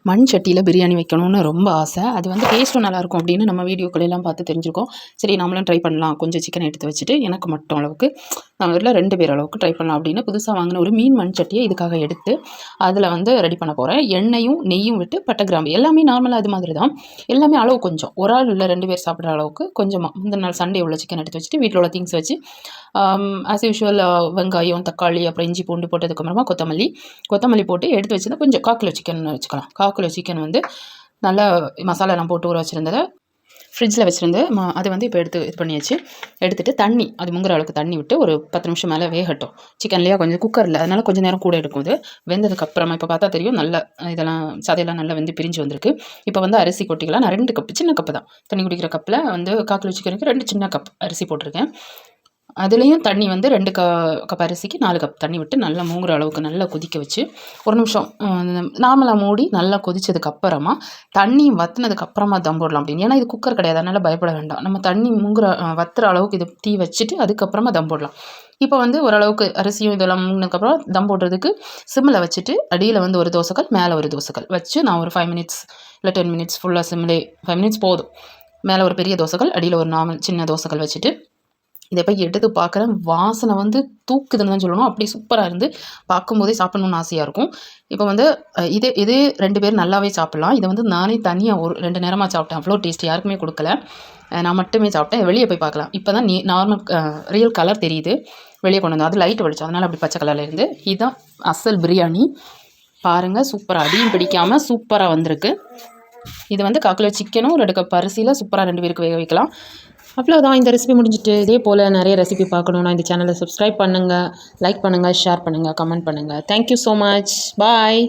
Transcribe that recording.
மண் சட்டியில் பிரியாணி வைக்கணும்னு ரொம்ப ஆசை. அது வந்து டேஸ்ட்டும் நல்லாயிருக்கும் அப்படின்னு நம்ம வீடியோக்களெல்லாம் பார்த்து தெரிஞ்சுருக்கோம். சரி நம்மளும் ட்ரை பண்ணலாம். கொஞ்சம் சிக்கன் எடுத்து வச்சுட்டு எனக்கு மட்டும் அளவுக்கு நம்ம வீட்டில் 2 பேர் அளவுக்கு ட்ரை பண்ணலாம் அப்படின்னு புதுசாக வாங்கின ஒரு மீன் மண் சட்டியை இதுக்காக எடுத்து அதில் வந்து ரெடி பண்ண போகிறேன். எண்ணெயும் நெய்யும் விட்டு பட்டை கிராம்பு எல்லாமே நார்மலாக அது மாதிரி தான். எல்லாமே அளவு கொஞ்சம் ஒரு ஆள் இல்லை 2 பேர் சாப்பிட்ற அளவுக்கு கொஞ்சமாக இந்த நாள் சண்டே உள்ள சிக்கன் எடுத்து வச்சுட்டு வீட்டில் உள்ள திங்ஸ் வச்சு ஆஸ் யூஷுவல் வெங்காயம், தக்காளி, அப்புறம் இஞ்சி பூண்டு போட்டதுக்கப்புறமா கொத்தமல்லி போட்டு எடுத்து வச்சுருந்தா கொஞ்சம் 1/4 கிலோ சிக்கன் வச்சுக்கலாம். 1/4 கிலோ சிக்கன் வந்து நல்லா மசாலாலாம் போட்டு ஊற வச்சுருந்ததை ஃப்ரிட்ஜில் வச்சுருந்து அதை வந்து இப்போ எடுத்து இது பண்ணியாச்சு. எடுத்துகிட்டு தண்ணி அது முங்குற அளவுக்கு தண்ணி விட்டு ஒரு 10 நிமிஷம் மேலே வேகட்டும். சிக்கன்லேயே கொஞ்சம் குக்கரில் அதனால் கொஞ்சம் நேரம் கூட எடுக்கும். இது வெந்ததுக்கப்புறமா இப்போ பார்த்தா தெரியும் நல்லா இதெல்லாம் சதையெல்லாம் நல்லா வெந்து பிரிஞ்சு வந்திருக்கு. இப்போ வந்து அரிசி கொட்டிக்கலாம். நான் 2 கப்பு சின்ன கப்பு தான் தண்ணி குடிக்கிற கப்பில் வந்து 1/4 கிலோ சிக்கனுக்கு 2 சின்ன கப் அரிசி போட்டிருக்கேன். அதுலேயும் தண்ணி வந்து 2 கப் அரிசிக்கு 4 கப் தண்ணி விட்டு நல்லா மூங்குற அளவுக்கு நல்லா கொதிக்க வச்சு ஒரு நிமிஷம் நார்மலாக மூடி நல்லா கொதிச்சதுக்கப்புறமா தண்ணி வற்றினதுக்கப்புறமா தம் போடலாம் அப்படின்னு. ஏன்னா இது குக்கர் கிடையாது, அதனால் பயப்பட வேண்டாம். நம்ம தண்ணி வற்றுற அளவுக்கு இது தீ வச்சுட்டு அதுக்கப்புறமா தம் போடலாம். இப்போ வந்து ஓரளவுக்கு அரிசியும் இதெல்லாம் மூங்கினதுக்கப்புறம் தம் போடுறதுக்கு சிம்மில் வச்சுட்டு அடியில் வந்து ஒரு தோசைக்கல் மேலே ஒரு தோசைக்கல் வச்சு நான் ஒரு 5 மினிட்ஸ் இல்லை 10 மினிட்ஸ் ஃபுல்லாக சிம்மிலே 5 மினிட்ஸ் போதும். மேலே ஒரு பெரிய தோசைக்கல் அடியில் ஒரு நார்மல் சின்ன தோசைக்கல் வச்சுட்டு இதை போய் எடுத்து பார்க்குறேன். வாசனை வந்து தூக்குதுன்னு தான் சொல்லணும். அப்படி சூப்பராக இருந்து பார்க்கும்போதே சாப்பிட்ணுன்னு ஆசையாக இருக்கும். இப்போ வந்து இதே 2 பேர் நல்லாவே சாப்பிட்லாம். இதை வந்து நானே தனியாக ஒரு 2 நேரமாக சாப்பிட்டேன். அவ்வளோ டேஸ்ட் யாருக்குமே கொடுக்கல. நான் மட்டுமே சாப்பிட்டேன். வெளியே போய் பார்க்கலாம். இப்போ தான் நார்மல் ரியல் கலர் தெரியுது. வெளியே கொண்டு வந்து அது லைட் வெளிச்சம், அதனால் அப்படி பச்சை கலரில் இருந்து. இதுதான் அசல் பிரியாணி. பாருங்கள், சூப்பராக அடியும் பிடிக்காமல் சூப்பராக வந்திருக்கு. இது வந்து 1/4 கிலோ சிக்கனும் 2 கப் அரிசியில் சூப்பராக 2 பேருக்கு வேக வைக்கலாம். அவ்வளோதான், இந்த ரெசிபி முடிஞ்சிட்டு. இதே போல் நிறைய ரெசிபி பார்க்கணுன்னா இந்த சேனலை சப்ஸ்கிரைப் பண்ணுங்கள், லைக் பண்ணுங்கள், ஷேர் பண்ணுங்கள், கமெண்ட் பண்ணுங்கள். Thank you so much. பாய்.